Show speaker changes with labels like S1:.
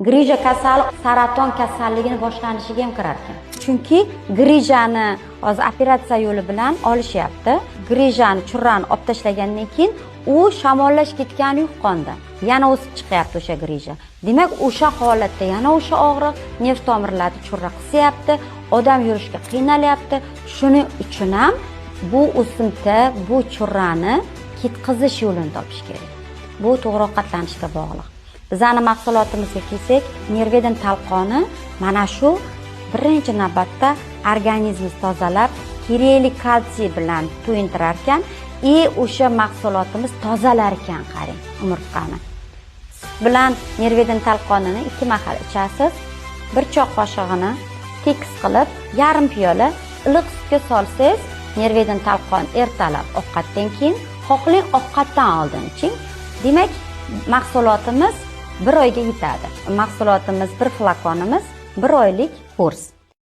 S1: Grija kasali saraton kasalligini boshlanishiga ham kirar ekan. Chunki grijani hozir operatsiya yo'li bilan olishyapti. Grijani churrani olib tashlagandan keyin u shamollash ketgani yo'q qonda. Yana o'sib chiqyapti o'sha grija. Demak, o'sha holatda yana o'sha og'riq, nerv tomirlarida churra qisyapti, odam yurishga qiynalyapti. Shuning uchun ham bu o'simta, bu churrani ketqizish yo'lini topish kerak. Bu to'g'ri ovqatlanishga bog'liq. Bizning mahsulotimizga kelsak, Nervedin talqoni mana shu birinchi navbatda organizmni tozalab, kerakli kalsiy bilan to'yintirar ekan, o'sha mahsulotimiz tozalar ekan, qarang, umurtqani. Sut bilan Nervedin talqonini 2 mahal ichasiz. Bir choq qoshig'ini tekis qilib, yarim piyola iliq sutga solsangiz, Nervedin talqon ertalab ovqatdan keyin, xohlang ovqatdan oldin iching. Demak, mahsulotimiz 1 oyga yetadi. Mahsulotimiz bir flakonimiz 1 oylik kurs.